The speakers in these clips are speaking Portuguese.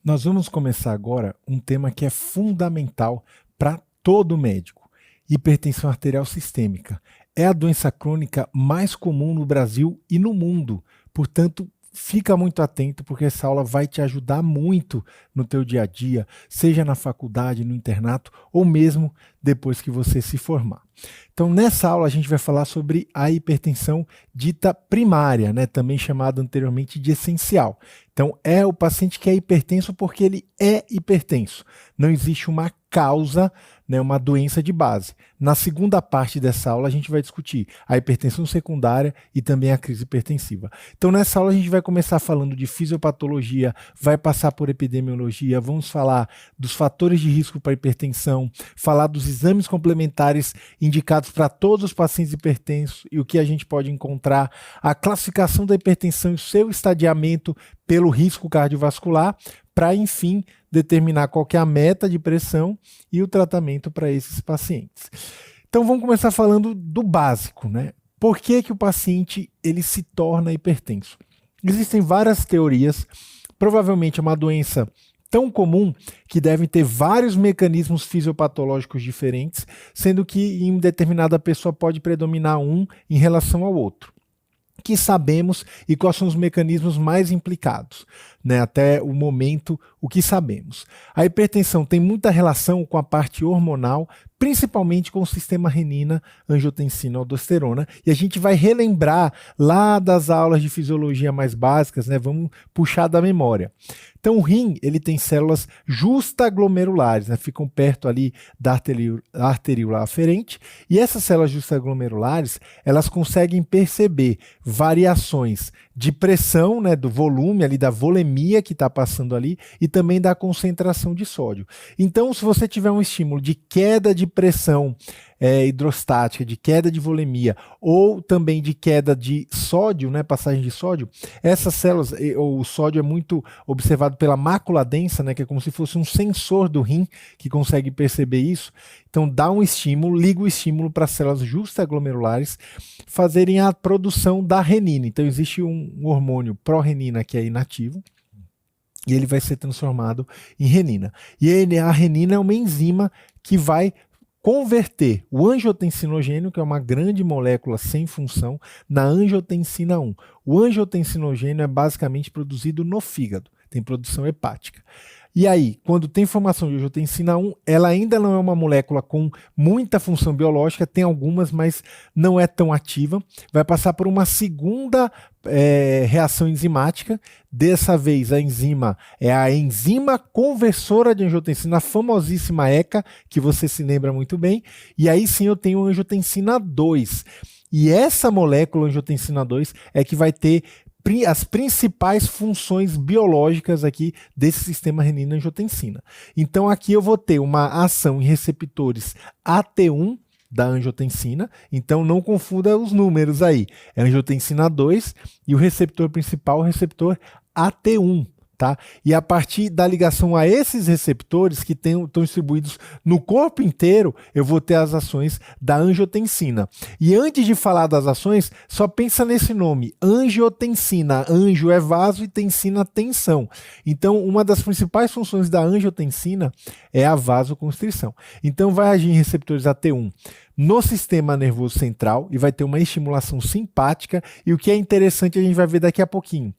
Nós vamos começar agora um tema que é fundamental para todo médico: hipertensão arterial sistêmica. É a doença crônica mais comum no Brasil e no mundo. Portanto, fica muito atento, porque essa aula vai te ajudar muito no teu dia a dia, seja na faculdade, no internato ou mesmo depois que você se formar. Então, nessa aula a gente vai falar sobre a hipertensão dita primária, né, também chamada anteriormente de essencial. Então, é o paciente que é hipertenso porque ele é hipertenso. Não existe uma causa, né, uma doença de base. Na segunda parte dessa aula, a gente vai discutir a hipertensão secundária e também a crise hipertensiva. Então, nessa aula, a gente vai começar falando de fisiopatologia, vai passar por epidemiologia, vamos falar dos fatores de risco para hipertensão, falar dos exames complementares indicados para todos os pacientes hipertensos e o que a gente pode encontrar, a classificação da hipertensão e o seu estadiamento pelo risco cardiovascular, para, enfim, determinar qual que é a meta de pressão e o tratamento para esses pacientes. Então, vamos começar falando do básico, né? Por que o paciente ele se torna hipertenso? Existem várias teorias, provavelmente é uma doença tão comum que devem ter vários mecanismos fisiopatológicos diferentes, sendo que em determinada pessoa pode predominar um em relação ao outro. Que sabemos e quais são os mecanismos mais implicados, né? Até o momento, o que sabemos. A hipertensão tem muita relação com a parte hormonal, principalmente com o sistema renina, angiotensina, aldosterona, e a gente vai relembrar lá das aulas de fisiologia mais básicas, né? Vamos puxar da memória. Então, o rim, ele tem células justaglomerulares, né? Ficam perto ali da arteríola aferente, e essas células justaglomerulares, elas conseguem perceber variações de pressão, né, do volume ali, da volemia que está passando ali, e também da concentração de sódio. Então, se você tiver um estímulo de queda de pressão hidrostática, de queda de volemia, ou também de queda de sódio, né, passagem de sódio, essas células, o sódio é muito observado pela mácula densa, né, que é como se fosse um sensor do rim que consegue perceber isso. Então, dá um estímulo, liga o estímulo para as células justaglomerulares fazerem a produção da renina. Então, existe um hormônio pró-renina que é inativo, e ele vai ser transformado em renina. E a renina é uma enzima que vai converter o angiotensinogênio, que é uma grande molécula sem função, na angiotensina 1. O angiotensinogênio é basicamente produzido no fígado, tem produção hepática. E aí, quando tem formação de angiotensina 1, ela ainda não é uma molécula com muita função biológica, tem algumas, mas não é tão ativa. Vai passar por uma segunda reação enzimática. Dessa vez, a enzima é a enzima conversora de angiotensina, a famosíssima ECA, que você se lembra muito bem. E aí sim eu tenho angiotensina 2. E essa molécula, angiotensina 2, é que vai ter as principais funções biológicas aqui desse sistema renina-angiotensina. Então aqui eu vou ter uma ação em receptores AT1 da angiotensina, então não confunda os números aí. É angiotensina 2 e o receptor principal, o receptor AT1. Tá? E a partir da ligação a esses receptores que estão distribuídos no corpo inteiro, eu vou ter as ações da angiotensina. E antes de falar das ações, só pensa nesse nome, angiotensina. Anjo é vaso e tensina tensão. Então, uma das principais funções da angiotensina é a vasoconstrição. Então, vai agir em receptores AT1 no sistema nervoso central e vai ter uma estimulação simpática, e o que é interessante a gente vai ver daqui a pouquinho.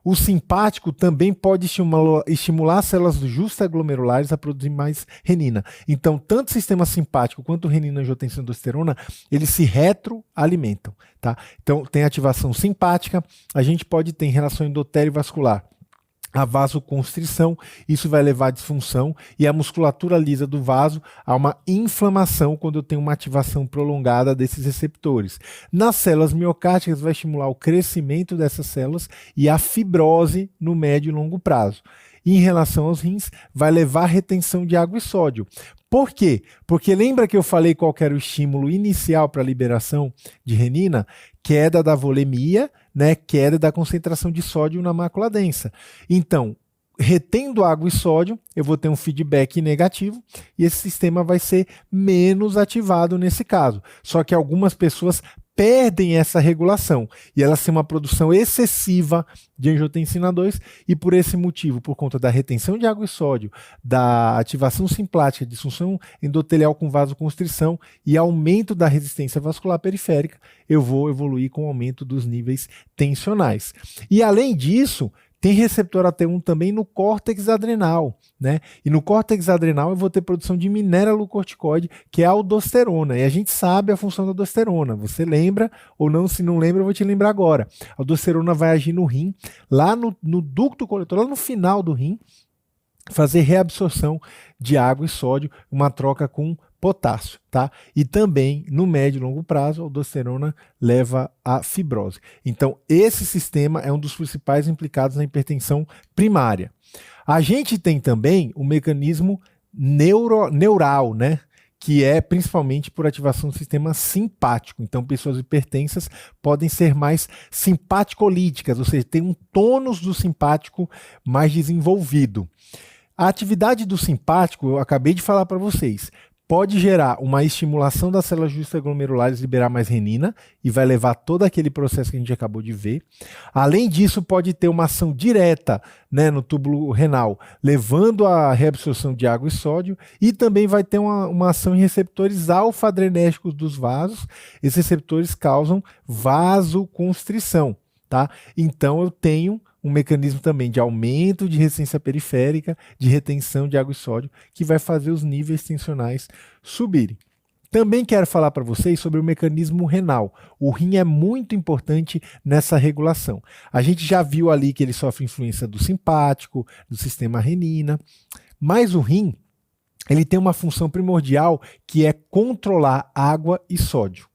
O simpático também pode estimular as células justaglomerulares a produzir mais renina. Então, tanto o sistema simpático quanto o renina, angiotensina e aldosterona, eles se retroalimentam, tá? Então, tem ativação simpática, a gente pode ter em relação endotélio-vascular a vasoconstrição, isso vai levar à disfunção, e a musculatura lisa do vaso a uma inflamação quando eu tenho uma ativação prolongada desses receptores. Nas células miocárdias vai estimular o crescimento dessas células e a fibrose no médio e longo prazo. E em relação aos rins, vai levar à retenção de água e sódio. Por quê? Porque lembra que eu falei qual era o estímulo inicial para a liberação de renina? Queda da volemia, né? Queda da concentração de sódio na mácula densa. Então, retendo água e sódio, eu vou ter um feedback negativo e esse sistema vai ser menos ativado nesse caso. Só que algumas pessoas perdem essa regulação e elas têm uma produção excessiva de angiotensina 2 e por esse motivo, por conta da retenção de água e sódio, da ativação simplática, disfunção endotelial com vasoconstrição e aumento da resistência vascular periférica, eu vou evoluir com o aumento dos níveis tensionais. E além disso, tem receptor AT1 também no córtex adrenal, né? E no córtex adrenal eu vou ter produção de mineralocorticoide, que é a aldosterona. E a gente sabe a função da aldosterona. Você lembra ou não? Se não lembra, eu vou te lembrar agora. A aldosterona vai agir no rim, lá no ducto coletor, lá no final do rim, fazer reabsorção de água e sódio, uma troca com potássio, tá? E também, no médio e longo prazo, a aldosterona leva à fibrose. Então, esse sistema é um dos principais implicados na hipertensão primária. A gente tem também o mecanismo neural, né? Que é principalmente por ativação do sistema simpático. Então, pessoas hipertensas podem ser mais simpaticolíticas, ou seja, tem um tônus do simpático mais desenvolvido. A atividade do simpático, eu acabei de falar para vocês, pode gerar uma estimulação das células justaglomerulares, liberar mais renina e vai levar todo aquele processo que a gente acabou de ver. Além disso, pode ter uma ação direta, né, no túbulo renal, levando à reabsorção de água e sódio, e também vai ter uma ação em receptores alfa-adrenérgicos dos vasos. Esses receptores causam vasoconstrição, tá? Então eu tenho um mecanismo também de aumento de resistência periférica, de retenção de água e sódio, que vai fazer os níveis tensionais subirem. Também quero falar para vocês sobre o mecanismo renal. O rim é muito importante nessa regulação. A gente já viu ali que ele sofre influência do simpático, do sistema renina, mas o rim, ele tem uma função primordial que é controlar água e sódio.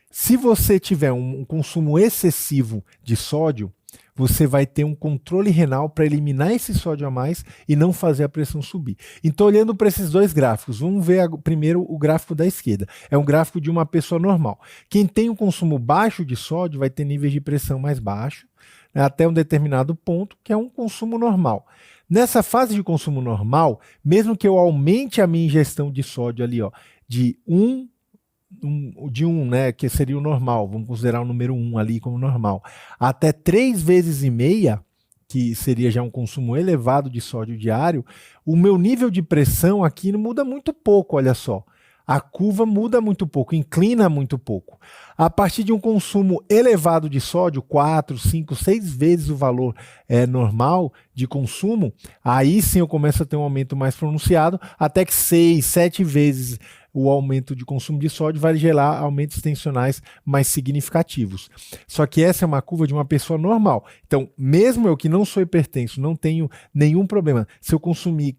Se você tiver um consumo excessivo de sódio, você vai ter um controle renal para eliminar esse sódio a mais e não fazer a pressão subir. Então, olhando para esses dois gráficos, vamos ver primeiro o gráfico da esquerda. É um gráfico de uma pessoa normal. Quem tem um consumo baixo de sódio vai ter níveis de pressão mais baixos, né, até um determinado ponto, que é um consumo normal. Nessa fase de consumo normal, mesmo que eu aumente a minha ingestão de sódio ali, ó, de 1, né, que seria o normal, vamos considerar o número 1 ali como normal, até 3,5 vezes, que seria já um consumo elevado de sódio diário, o meu nível de pressão aqui não muda muito pouco, olha só. A curva muda muito pouco, inclina muito pouco. A partir de um consumo elevado de sódio, 4, 5, 6 vezes o valor normal de consumo, aí sim eu começo a ter um aumento mais pronunciado, até que 6, 7 vezes o aumento de consumo de sódio vai gerar aumentos tensionais mais significativos. Só que essa é uma curva de uma pessoa normal. Então, mesmo eu que não sou hipertenso, não tenho nenhum problema, se eu consumir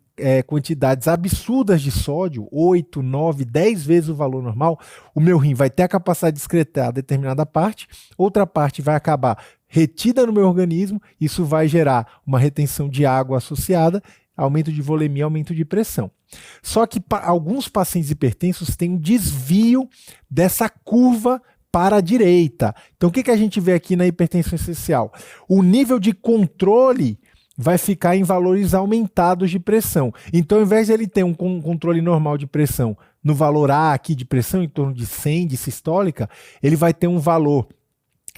quantidades absurdas de sódio, 8, 9, 10 vezes o valor normal, o meu rim vai ter a capacidade de excretar determinada parte, outra parte vai acabar retida no meu organismo, isso vai gerar uma retenção de água associada, aumento de volemia, aumento de pressão. Só que alguns pacientes hipertensos têm um desvio dessa curva para a direita. Então o que a gente vê aqui na hipertensão essencial? O nível de controle vai ficar em valores aumentados de pressão. Então, ao invés de ele ter um controle normal de pressão no valor A aqui de pressão, em torno de 100 de sistólica, ele vai ter um valor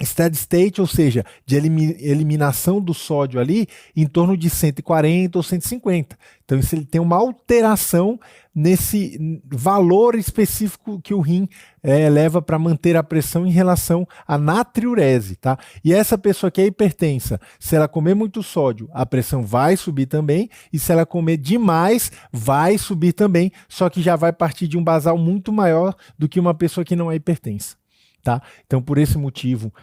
steady state, ou seja, de eliminação do sódio ali, em torno de 140 ou 150. Então, isso ele tem uma alteração nesse valor específico que o rim leva para manter a pressão em relação à natriurese, tá? E essa pessoa que é hipertensa, se ela comer muito sódio, a pressão vai subir também, e se ela comer demais, vai subir também, só que já vai partir de um basal muito maior do que uma pessoa que não é hipertensa. Tá? Então, por esse motivo,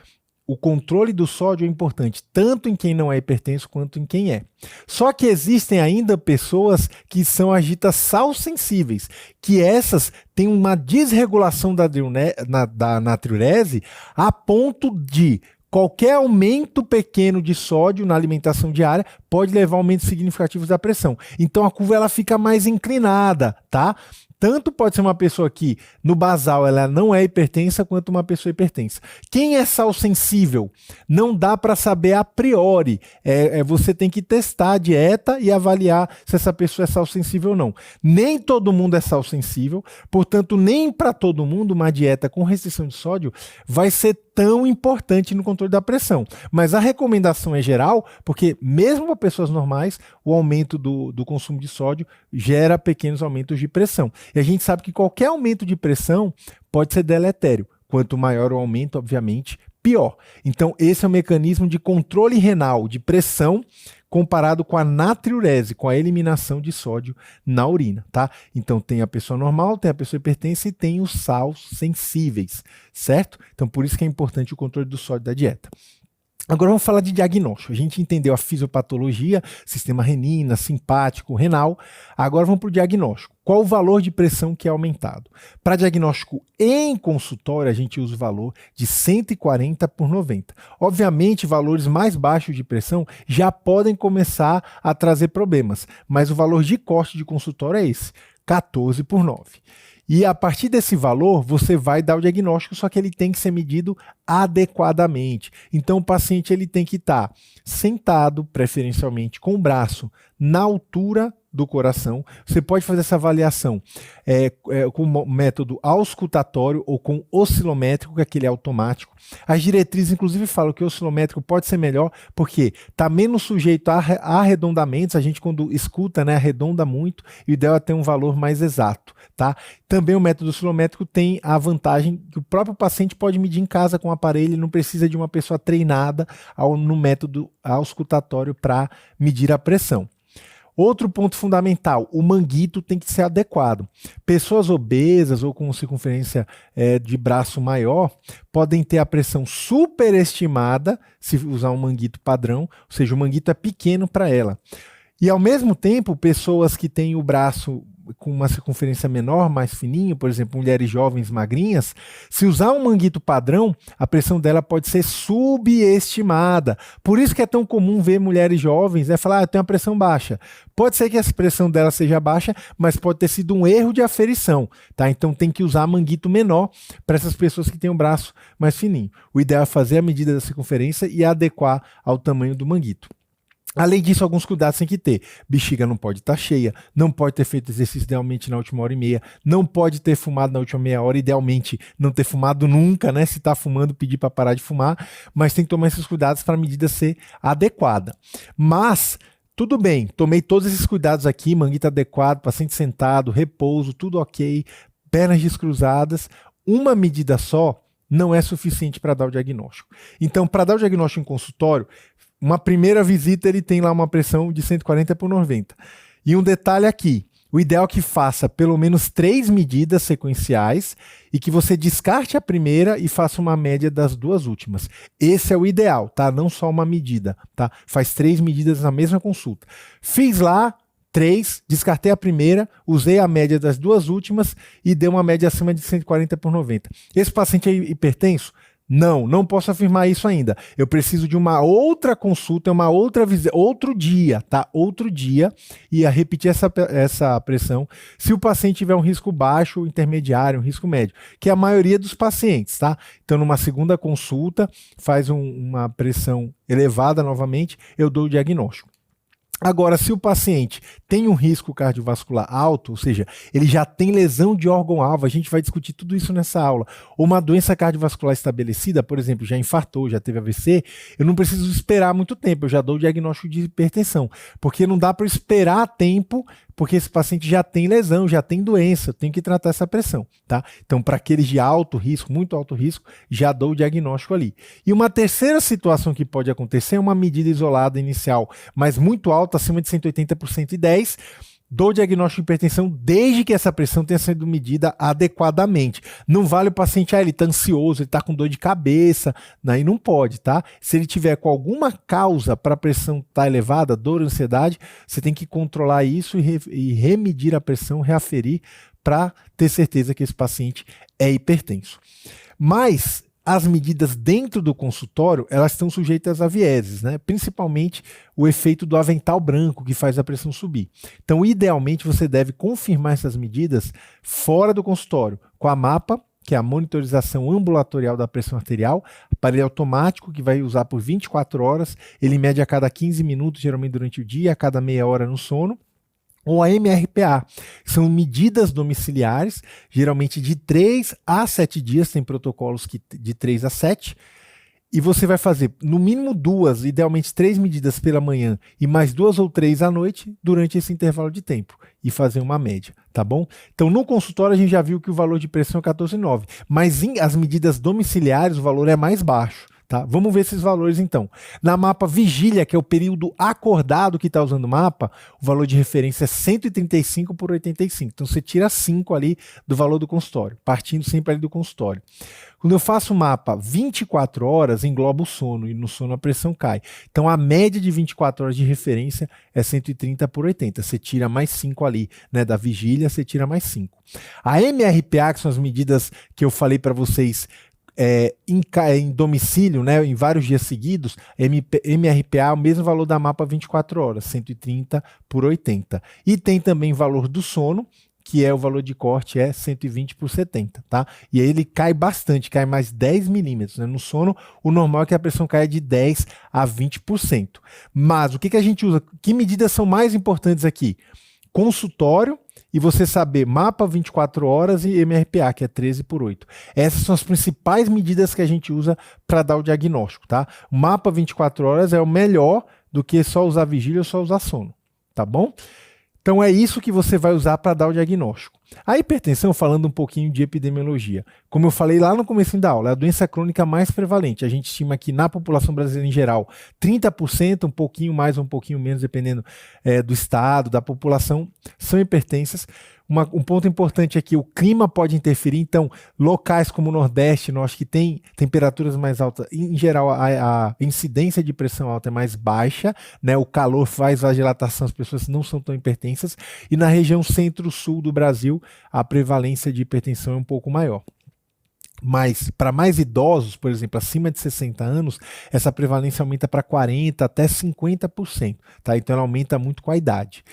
o controle do sódio é importante, tanto em quem não é hipertenso quanto em quem é. Só que existem ainda pessoas que são agitação sensíveis, que essas têm uma desregulação da natriurese a ponto de Qualquer aumento pequeno de sódio na alimentação diária pode levar a aumentos significativos da pressão. Então a curva ela fica mais inclinada, tá? Tanto pode ser uma pessoa que, no basal, ela não é hipertensa, quanto uma pessoa hipertensa. Quem é sal sensível? Não dá para saber a priori. Você tem que testar a dieta e avaliar se essa pessoa é sal sensível ou não. Nem todo mundo é sal sensível, portanto, nem para todo mundo uma dieta com restrição de sódio vai ser tão importante no controle da pressão. Mas a recomendação é geral, porque mesmo para pessoas normais, o aumento do consumo de sódio gera pequenos aumentos de pressão. E a gente sabe que qualquer aumento de pressão pode ser deletério. Quanto maior o aumento, obviamente, pior. Então, esse é o mecanismo de controle renal de pressão comparado com a natriurese, com a eliminação de sódio na urina, tá? Então, tem a pessoa normal, tem a pessoa hipertensa e tem os sals sensíveis, certo? Então, por isso que é importante o controle do sódio da dieta. Agora vamos falar de diagnóstico. A gente entendeu a fisiopatologia, sistema renina, simpático, renal. Agora vamos para o diagnóstico. Qual o valor de pressão que é aumentado? Para diagnóstico em consultório, a gente usa o valor de 140 por 90. Obviamente, valores mais baixos de pressão já podem começar a trazer problemas, mas o valor de corte de consultório é esse, 14 por 9. E a partir desse valor, você vai dar o diagnóstico, só que ele tem que ser medido adequadamente. Então, o paciente ele tem que estar sentado, preferencialmente com o braço na altura do coração. Você pode fazer essa avaliação com o método auscultatório ou com oscilométrico, que é aquele automático. As diretrizes, inclusive, falam que o oscilométrico pode ser melhor porque está menos sujeito a arredondamentos. A gente, quando escuta, né, arredonda muito, e o ideal é ter um valor mais exato. Tá? Também o método oscilométrico tem a vantagem que o próprio paciente pode medir em casa com o aparelho, ele não precisa de uma pessoa treinada no método auscultatório para medir a pressão. Outro ponto fundamental, o manguito tem que ser adequado. Pessoas obesas ou com circunferência de braço maior podem ter a pressão superestimada se usar um manguito padrão, ou seja, o manguito é pequeno para ela. E ao mesmo tempo, pessoas que têm o braço com uma circunferência menor, mais fininho, por exemplo, mulheres jovens magrinhas, se usar um manguito padrão, a pressão dela pode ser subestimada. Por isso que é tão comum ver mulheres jovens falar, eu tenho a pressão baixa. Pode ser que a pressão dela seja baixa, mas pode ter sido um erro de aferição, tá? Então tem que usar manguito menor para essas pessoas que têm o braço mais fininho. O ideal é fazer a medida da circunferência e adequar ao tamanho do manguito. Além disso, alguns cuidados tem que ter. Bexiga não pode estar cheia, não pode ter feito exercício idealmente na última hora e meia, não pode ter fumado na última meia hora, idealmente não ter fumado nunca, né? Se está fumando, pedir para parar de fumar, mas tem que tomar esses cuidados para a medida ser adequada. Mas, tudo bem, tomei todos esses cuidados aqui, manguito adequado, paciente sentado, repouso, tudo ok, pernas descruzadas, uma medida só não é suficiente para dar o diagnóstico. Então, para dar o diagnóstico em consultório, uma primeira visita ele tem lá uma pressão de 140 por 90. E um detalhe aqui, o ideal é que faça pelo menos 3 medidas sequenciais e que você descarte a primeira e faça uma média das 2 últimas. Esse é o ideal, tá? Não só uma medida, tá? Faz 3 medidas na mesma consulta. Fiz lá 3, descartei a primeira, usei a média das 2 últimas e dei uma média acima de 140 por 90. Esse paciente é hipertenso? Não posso afirmar isso ainda. Eu preciso de uma outra consulta, uma outra visita, outro dia, tá? Outro dia, e a repetir essa pressão se o paciente tiver um risco baixo, intermediário, um risco médio, que é a maioria dos pacientes, tá? Então, numa segunda consulta, faz uma pressão elevada novamente, eu dou o diagnóstico. Agora, se o paciente tem um risco cardiovascular alto, ou seja, ele já tem lesão de órgão-alvo, a gente vai discutir tudo isso nessa aula, ou uma doença cardiovascular estabelecida, por exemplo, já infartou, já teve AVC, eu não preciso esperar muito tempo, eu já dou o diagnóstico de hipertensão, porque não dá para esperar tempo, porque esse paciente já tem lesão, já tem doença, eu tenho que tratar essa pressão, tá? Então, para aqueles de alto risco, muito alto risco, já dou o diagnóstico ali. E uma terceira situação que pode acontecer é uma medida isolada inicial, mas muito alta, acima de 180 por 110, dou diagnóstico de hipertensão desde que essa pressão tenha sido medida adequadamente. Não vale o paciente, ele está ansioso, ele está com dor de cabeça, aí não pode, tá? Se ele tiver com alguma causa para a pressão estar elevada, dor, ansiedade, você tem que controlar isso e remedir a pressão, reaferir para ter certeza que esse paciente é hipertenso. Mas as medidas dentro do consultório, elas estão sujeitas a vieses, né? Principalmente o efeito do avental branco que faz a pressão subir. Então, idealmente, você deve confirmar essas medidas fora do consultório, com a MAPA, que é a monitorização ambulatorial da pressão arterial, aparelho automático que vai usar por 24 horas, ele mede a cada 15 minutos, geralmente durante o dia, a cada meia hora no sono, ou a MRPA, que são medidas domiciliares, geralmente de 3 a 7 dias, tem protocolos de 3 a 7, e você vai fazer no mínimo 2, idealmente 3 medidas pela manhã e mais 2 ou 3 à noite durante esse intervalo de tempo e fazer uma média, tá bom? Então no consultório a gente já viu que o valor de pressão é 14,9, mas as medidas domiciliares o valor é mais baixo. Tá? Vamos ver esses valores então. Na MAPA vigília, que é o período acordado que está usando o MAPA, o valor de referência é 135 por 85. Então você tira 5 ali do valor do consultório, partindo sempre ali do consultório. Quando eu faço MAPA 24 horas, engloba o sono, e no sono a pressão cai. Então a média de 24 horas de referência é 130 por 80. Você tira mais 5 ali, né, da vigília, você tira mais 5. A MRPA, que são as medidas que eu falei para vocês, em domicílio, né, em vários dias seguidos, MRPA é o mesmo valor da MAPA 24 horas, 130 por 80. E tem também valor do sono, que é o valor de corte, é 120 por 70, tá? E aí ele cai bastante, cai mais 10 milímetros, né? No sono, o normal é que a pressão caia de 10 a 20%. Mas o que a gente usa? Que medidas são mais importantes aqui? Consultório, e você saber MAPA 24 horas e MRPA, que é 13 por 8. Essas são as principais medidas que a gente usa para dar o diagnóstico, tá? O MAPA 24 horas é o melhor do que só usar vigília ou só usar sono, tá bom? Então é isso que você vai usar para dar o diagnóstico. A hipertensão, falando um pouquinho de epidemiologia, como eu falei lá no começo da aula, é a doença crônica mais prevalente. A gente estima que na população brasileira em geral, 30%, um pouquinho mais ou um pouquinho menos, dependendo do estado, da população, são hipertensas. Um ponto importante é que o clima pode interferir, então locais como o Nordeste, nós que tem temperaturas mais altas, em geral a incidência de pressão alta é mais baixa, né? O calor faz vasodilatação, as pessoas não são tão hipertensas, e na região centro-sul do Brasil a prevalência de hipertensão é um pouco maior. Mas para mais idosos, por exemplo, acima de 60 anos, essa prevalência aumenta para 40% até 50%, tá? Então ela aumenta muito com a idade.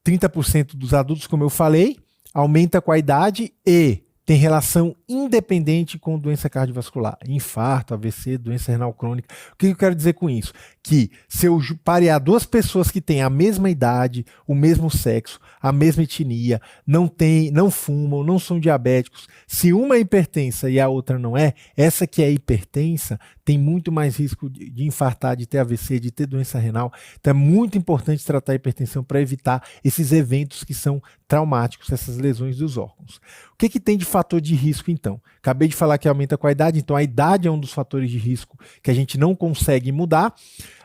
30% dos adultos, como eu falei, aumenta com a idade e tem relação independente com doença cardiovascular, infarto, AVC, doença renal crônica. O que eu quero dizer com isso? Que se eu parear duas pessoas que têm a mesma idade, o mesmo sexo, a mesma etnia, não fumam, não são diabéticos, se uma é hipertensa e a outra não é, essa que é hipertensa tem muito mais risco de infartar, de ter AVC, de ter doença renal. Então é muito importante tratar a hipertensão para evitar esses eventos que são traumáticos, essas lesões dos órgãos. O que tem de fator de risco, então? Acabei de falar que aumenta com a idade, então a idade é um dos fatores de risco que a gente não consegue mudar.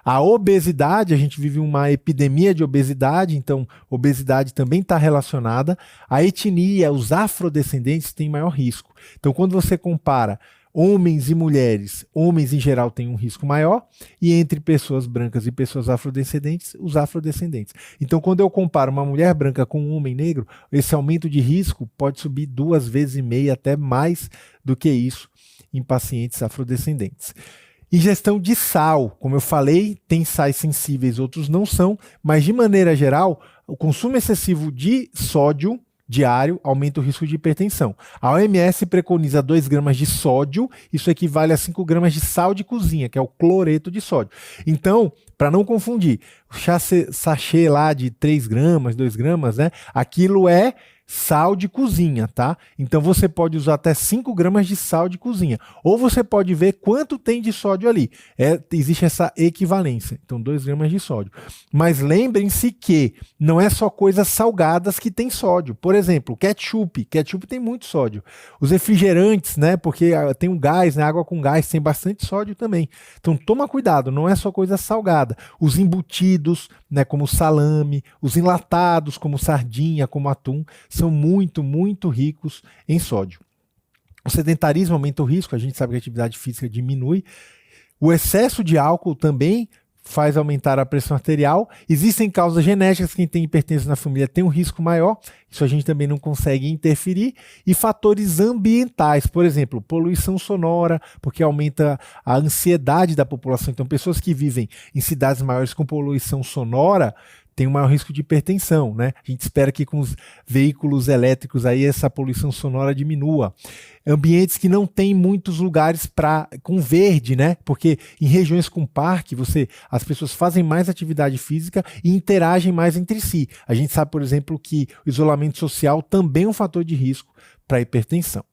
A obesidade, a gente vive uma epidemia de obesidade, então obesidade também está relacionada. A etnia, os afrodescendentes têm maior risco. Então quando você compara homens e mulheres, homens em geral têm um risco maior, e entre pessoas brancas e pessoas afrodescendentes, os afrodescendentes. Então, quando eu comparo uma mulher branca com um homem negro, esse aumento de risco pode subir 2,5 vezes, até mais do que isso, em pacientes afrodescendentes. Ingestão de sal, como eu falei, tem sais sensíveis, outros não são, mas de maneira geral, o consumo excessivo de sódio diário aumenta o risco de hipertensão. A OMS preconiza 2 gramas de sódio, isso equivale a 5 gramas de sal de cozinha, que é o cloreto de sódio. Então, para não confundir, o sachê lá de 3 gramas, 2 gramas, né? Aquilo é sal de cozinha, tá? Então você pode usar até 5 gramas de sal de cozinha. Ou você pode ver quanto tem de sódio ali. Existe essa equivalência. Então 2 gramas de sódio. Mas lembrem-se que não é só coisas salgadas que tem sódio. Por exemplo, ketchup. Ketchup tem muito sódio. Os refrigerantes, né? Porque tem um gás, né? Água com gás tem bastante sódio também. Então toma cuidado, não é só coisa salgada. Os embutidos, né? Como salame, os enlatados, como sardinha, como atum, são muito, muito ricos em sódio. O sedentarismo aumenta o risco, a gente sabe que a atividade física diminui. O excesso de álcool também faz aumentar a pressão arterial. Existem causas genéticas, quem tem hipertensão na família tem um risco maior, isso a gente também não consegue interferir. E fatores ambientais, por exemplo, poluição sonora, porque aumenta a ansiedade da população. Então, pessoas que vivem em cidades maiores com poluição sonora tem um maior risco de hipertensão, né? A gente espera que com os veículos elétricos aí essa poluição sonora diminua. Ambientes que não tem muitos lugares com verde, né? Porque em regiões com parque, as pessoas fazem mais atividade física e interagem mais entre si. A gente sabe, por exemplo, que o isolamento social também é um fator de risco para a hipertensão.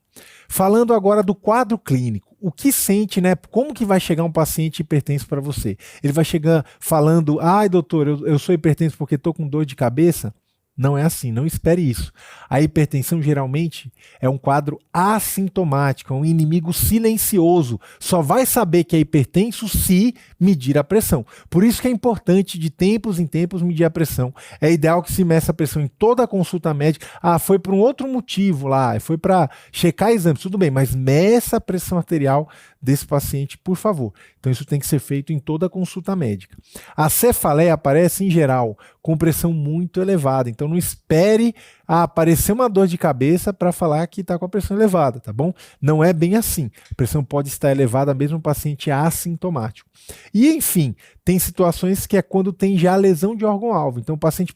Falando agora do quadro clínico, o que sente, né? Como que vai chegar um paciente hipertenso para você? Ele vai chegar falando, ai doutor, eu sou hipertenso porque estou com dor de cabeça? Não é assim, não espere isso. A hipertensão geralmente é um quadro assintomático, é um inimigo silencioso. Só vai saber que é hipertenso se medir a pressão. Por isso que é importante de tempos em tempos medir a pressão. É ideal que se meça a pressão em toda a consulta médica. Ah, foi por um outro motivo lá, foi para checar exames, tudo bem, mas meça a pressão arterial desse paciente, por favor. Então isso tem que ser feito em toda a consulta médica. A cefaleia aparece em geral com pressão muito elevada, então não espere aparecer uma dor de cabeça para falar que está com a pressão elevada, tá bom? Não é bem assim. A pressão pode estar elevada mesmo no paciente assintomático. E, enfim, tem situações que é quando tem já lesão de órgão-alvo. Então, o paciente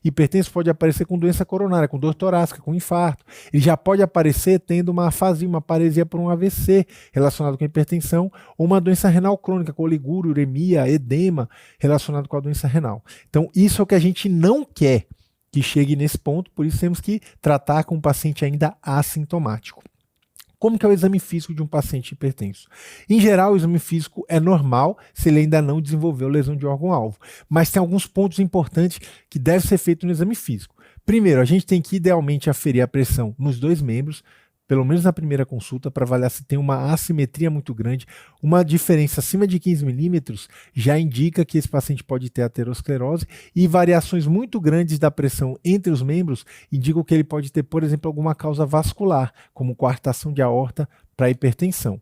hipertenso pode aparecer com doença coronária, com dor torácica, com infarto. Ele já pode aparecer tendo uma afasia, uma paresia por um AVC relacionado com a hipertensão, ou uma doença renal crônica, com oligúria, uremia, edema, relacionado com a doença renal. Então, isso é o que a gente não quer que chegue nesse ponto, por isso temos que tratar com um paciente ainda assintomático. Como que é o exame físico de um paciente hipertenso? Em geral, o exame físico é normal se ele ainda não desenvolveu lesão de órgão-alvo, mas tem alguns pontos importantes que devem ser feitos no exame físico. Primeiro, a gente tem que idealmente aferir a pressão nos dois membros, pelo menos na primeira consulta, para avaliar se tem uma assimetria muito grande. Uma diferença acima de 15 milímetros já indica que esse paciente pode ter aterosclerose, e variações muito grandes da pressão entre os membros indicam que ele pode ter, por exemplo, alguma causa vascular, como coartação de aorta para hipertensão.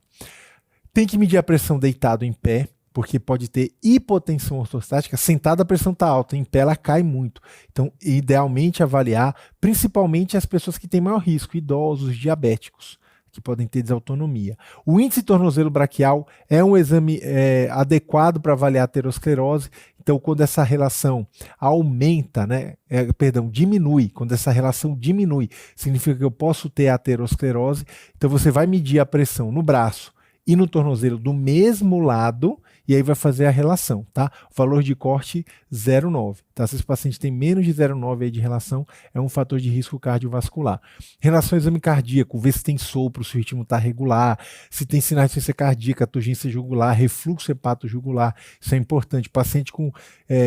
Tem que medir a pressão deitado em pé, porque pode ter hipotensão ortostática. Sentada a pressão está alta, em pé ela cai muito. Então, idealmente avaliar, principalmente as pessoas que têm maior risco, idosos, diabéticos, que podem ter desautonomia. O índice tornozelo braquial é um exame adequado para avaliar a aterosclerose. Então, quando essa relação aumenta, diminui, quando essa relação diminui, significa que eu posso ter aterosclerose. Então, você vai medir a pressão no braço e no tornozelo do mesmo lado, e aí vai fazer a relação, tá? O valor de corte 0,9, tá? Se esse paciente tem menos de 0,9 aí de relação, é um fator de risco cardiovascular. Relação ao exame cardíaco, ver se tem sopro, se o ritmo está regular, se tem sinais de insuficiência cardíaca, turgência jugular, refluxo hepatojugular, isso é importante. O paciente com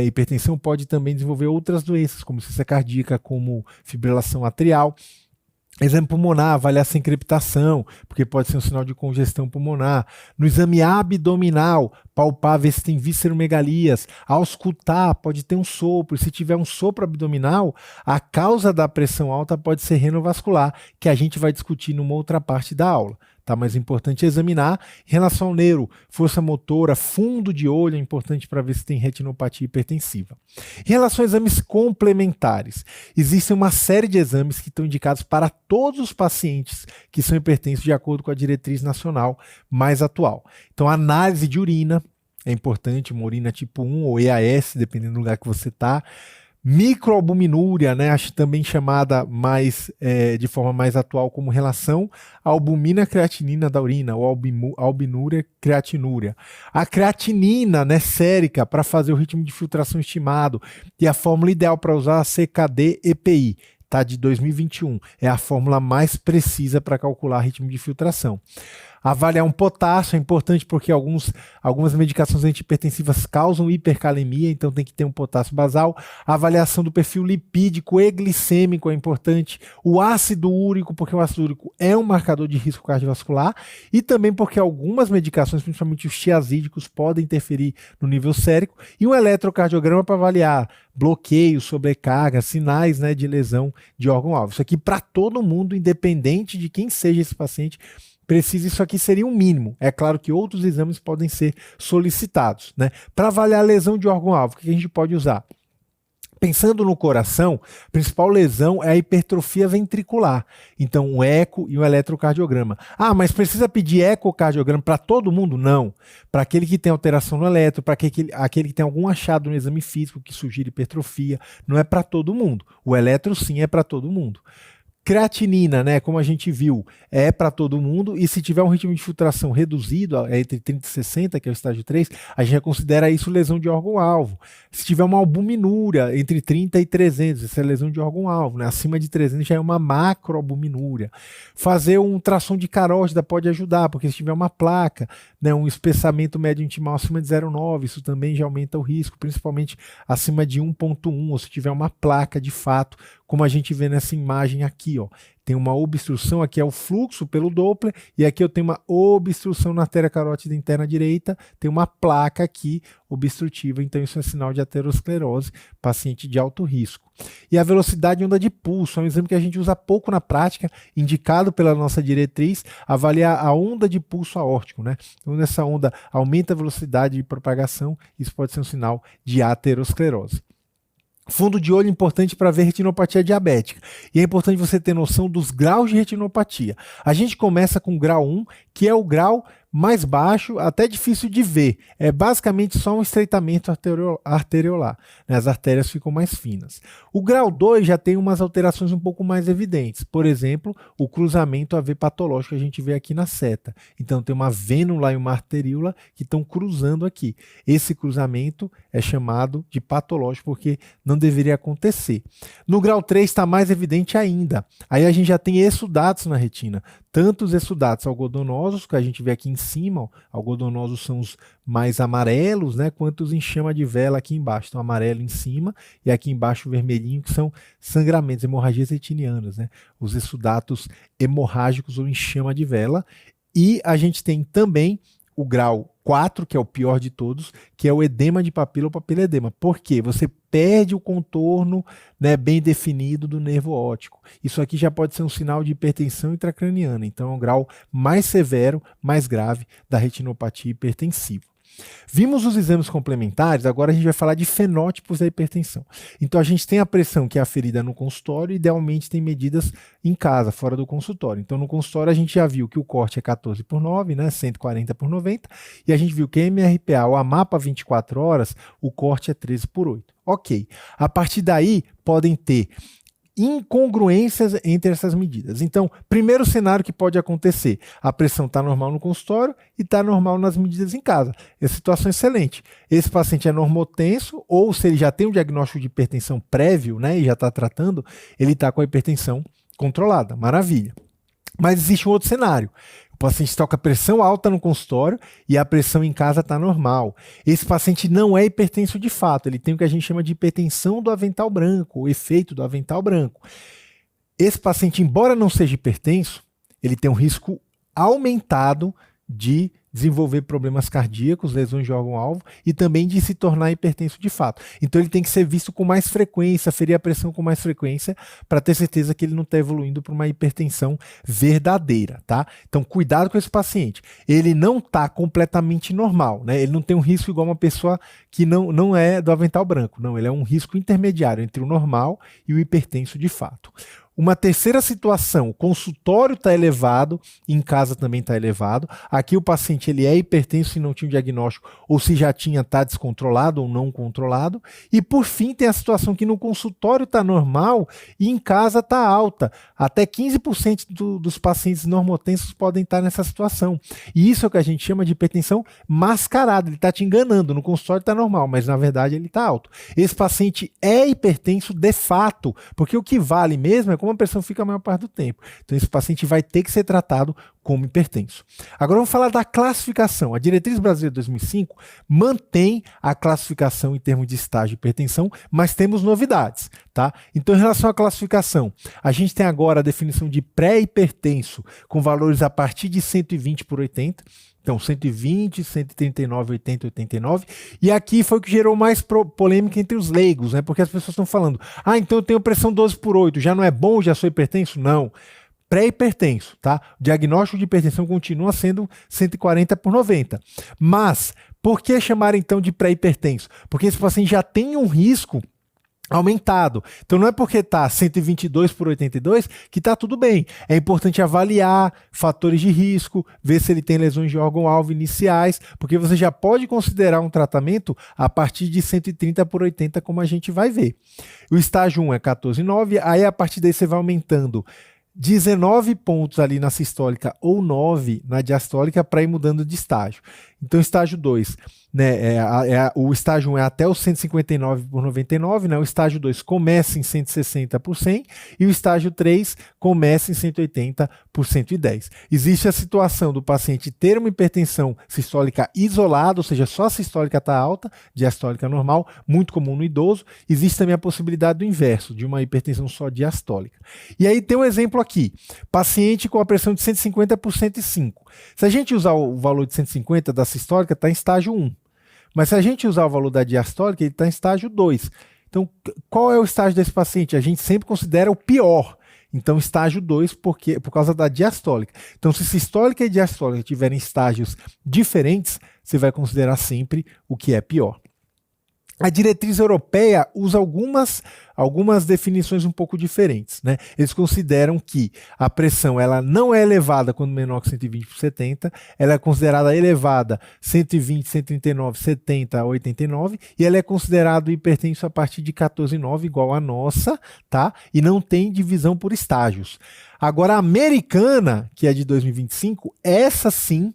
hipertensão pode também desenvolver outras doenças, como insuficiência cardíaca, como fibrilação atrial. Exame pulmonar, avaliar sem crepitação, porque pode ser um sinal de congestão pulmonar. No exame abdominal, palpar, ver se tem visceromegalias. Auscultar, pode ter um sopro. E se tiver um sopro abdominal, a causa da pressão alta pode ser renovascular, que a gente vai discutir numa outra parte da aula. Tá, mas é importante examinar. Em relação ao neuro, força motora, fundo de olho é importante para ver se tem retinopatia hipertensiva. Em relação a exames complementares, existem uma série de exames que estão indicados para todos os pacientes que são hipertensos de acordo com a diretriz nacional mais atual. Então, a análise de urina é importante, uma urina tipo 1 ou EAS, dependendo do lugar que você está. Microalbuminúria, acho também chamada de forma mais atual como relação à albumina creatinina da urina, ou albinúria creatinúria. A creatinina, sérica, para fazer o ritmo de filtração estimado, e a fórmula ideal para usar a CKD-EPI, tá, de 2021, é a fórmula mais precisa para calcular ritmo de filtração. Avaliar um potássio é importante porque algumas medicações antihipertensivas causam hipercalemia, então tem que ter um potássio basal. A avaliação do perfil lipídico e glicêmico é importante. O ácido úrico, porque o ácido úrico é um marcador de risco cardiovascular, e também porque algumas medicações, principalmente os tiazídicos, podem interferir no nível sérico. E um eletrocardiograma para avaliar bloqueio, sobrecarga, sinais de lesão de órgão-alvo. Isso aqui para todo mundo, independente de quem seja esse paciente, precisa, isso aqui seria um mínimo. É claro que outros exames podem ser solicitados, né? Para avaliar a lesão de órgão-alvo, o que a gente pode usar? Pensando no coração, a principal lesão é a hipertrofia ventricular. Então, um eco e um eletrocardiograma. Ah, mas precisa pedir ecocardiograma para todo mundo? Não. Para aquele que tem alteração no eletro, para aquele que tem algum achado no exame físico que sugira hipertrofia, não é para todo mundo. O eletro, sim, é para todo mundo. Creatinina, né, como a gente viu, é para todo mundo, e se tiver um ritmo de filtração reduzido, entre 30 e 60, que é o estágio 3, a gente já considera isso lesão de órgão-alvo. Se tiver uma albuminúria entre 30 e 300, isso é lesão de órgão-alvo, né? Acima de 300 já é uma macroalbuminúria. Fazer um ultrassom de carótida pode ajudar, porque se tiver uma placa, né, um espessamento médio intimal acima de 0,9, isso também já aumenta o risco, principalmente acima de 1,1, ou se tiver uma placa de fato, como a gente vê nessa imagem aqui, ó. Tem uma obstrução, aqui é o fluxo pelo Doppler, e aqui eu tenho uma obstrução na artéria carótida interna direita, tem uma placa aqui obstrutiva, então isso é sinal de aterosclerose, paciente de alto risco. E a velocidade de onda de pulso, é um exame que a gente usa pouco na prática, indicado pela nossa diretriz, avaliar a onda de pulso aórtico, né? Então, essa onda aumenta a velocidade de propagação, isso pode ser um sinal de aterosclerose. Fundo de olho importante para ver retinopatia diabética. E é importante você ter noção dos graus de retinopatia. A gente começa com o grau 1, que é o grau mais baixo, até difícil de ver. É basicamente só um estreitamento arteriolar, né? As artérias ficam mais finas. O grau 2 já tem umas alterações um pouco mais evidentes. Por exemplo, o cruzamento AV patológico que a gente vê aqui na seta. Então tem uma vênula e uma arteríola que estão cruzando aqui. Esse cruzamento é chamado de patológico porque não deveria acontecer. No grau 3 está mais evidente ainda. Aí a gente já tem exudatos na retina. Tanto os exudatos algodonosos, que a gente vê aqui em cima, ó, algodonosos são os mais amarelos, né, quanto os em chama de vela aqui embaixo. Então, amarelo em cima e aqui embaixo vermelhinho, que são sangramentos, hemorragias retinianas, né, os exudatos hemorrágicos ou em chama de vela. E a gente tem também o grau 4, que é o pior de todos, que é o edema de papila ou papiledema. Por quê? Você perde o contorno, né, bem definido do nervo óptico. Isso aqui já pode ser um sinal de hipertensão intracraniana. Então é um grau mais severo, mais grave da retinopatia hipertensiva. Vimos os exames complementares, agora a gente vai falar de fenótipos da hipertensão. Então a gente tem a pressão que é aferida no consultório, idealmente tem medidas em casa, fora do consultório. Então no consultório a gente já viu que o corte é 14/9, né, 140/90, e a gente viu que a MRPA, ou a mapa 24 horas, o corte é 13/8. Ok, a partir daí podem ter incongruências entre essas medidas. Então, primeiro cenário que pode acontecer, a pressão está normal no consultório e está normal nas medidas em casa. Essa situação é excelente. Esse paciente é normotenso, ou se ele já tem um diagnóstico de hipertensão prévio, né, e já está tratando, ele está com a hipertensão controlada. Maravilha. Mas existe um outro cenário. O paciente está com a pressão alta no consultório e a pressão em casa está normal. Esse paciente não é hipertenso de fato, ele tem o que a gente chama de hipertensão do avental branco, o efeito do avental branco. Esse paciente, embora não seja hipertenso, ele tem um risco aumentado de desenvolver problemas cardíacos, lesões de órgão-alvo e também de se tornar hipertenso de fato. Então ele tem que ser visto com mais frequência, ferir a pressão com mais frequência para ter certeza que ele não está evoluindo para uma hipertensão verdadeira, tá? Então cuidado com esse paciente. Ele não está completamente normal, né? Ele não tem um risco igual uma pessoa que não é do avental branco, não. Ele é um risco intermediário entre o normal e o hipertenso de fato. Uma terceira situação, o consultório está elevado, em casa também está elevado. Aqui o paciente ele é hipertenso e não tinha um diagnóstico, ou se já tinha, está descontrolado ou não controlado. E por fim tem a situação que no consultório está normal e em casa está alta. Até 15% dos pacientes normotensos podem estar nessa situação. E isso é o que a gente chama de hipertensão mascarada. Ele está te enganando, no consultório está normal, mas na verdade ele está alto. Esse paciente é hipertenso de fato, porque o que vale mesmo é como a pressão fica a maior parte do tempo. Então esse paciente vai ter que ser tratado como hipertenso. Agora vamos falar da classificação. A Diretriz Brasileira de 2005 mantém a classificação em termos de estágio de hipertensão, mas temos novidades, tá? Então em relação à classificação, a gente tem agora a definição de pré-hipertenso com valores a partir de 120/80. Então, 120, 139, 80, 89. E aqui foi o que gerou mais polêmica entre os leigos, né? Porque as pessoas estão falando, então eu tenho pressão 12/8, já não é bom, já sou hipertenso? Não. pré-hipertenso, tá? O diagnóstico de hipertensão continua sendo 140/90. Mas, por que chamar então de pré-hipertenso? Porque esse paciente já tem um risco aumentado. Então não é porque está 122/82 que está tudo bem. É importante avaliar fatores de risco, ver se ele tem lesões de órgão-alvo iniciais, porque você já pode considerar um tratamento a partir de 130/80, como a gente vai ver. O estágio 1 é 14,9, aí a partir daí você vai aumentando 19 pontos ali na sistólica ou 9 na diastólica para ir mudando de estágio. Então, estágio 2, né, o estágio 1 é até os 159/99, né, o estágio 2 começa em 160/100 e o estágio 3 começa em 180/110. Existe a situação do paciente ter uma hipertensão sistólica isolada, ou seja, só a sistólica está alta, diastólica normal, muito comum no idoso. Existe também a possibilidade do inverso, de uma hipertensão só diastólica. E aí tem um exemplo aqui, paciente com a pressão de 150/105. Se a gente usar o valor de 150 da sistólica, está em estágio 1. Mas se a gente usar o valor da diastólica, ele está em estágio 2. Então, qual é o estágio desse paciente? A gente sempre considera o pior. Então, estágio 2, por causa da diastólica. Então, se sistólica e diastólica tiverem estágios diferentes, você vai considerar sempre o que é pior. A diretriz europeia usa algumas definições um pouco diferentes, né? Eles consideram que a pressão ela não é elevada quando menor que 120/70, ela é considerada elevada 120, 139, 70, 89, e ela é considerada hipertenso a partir de 14,9, igual a nossa, tá? E não tem divisão por estágios. Agora, a americana, que é de 2025, essa sim,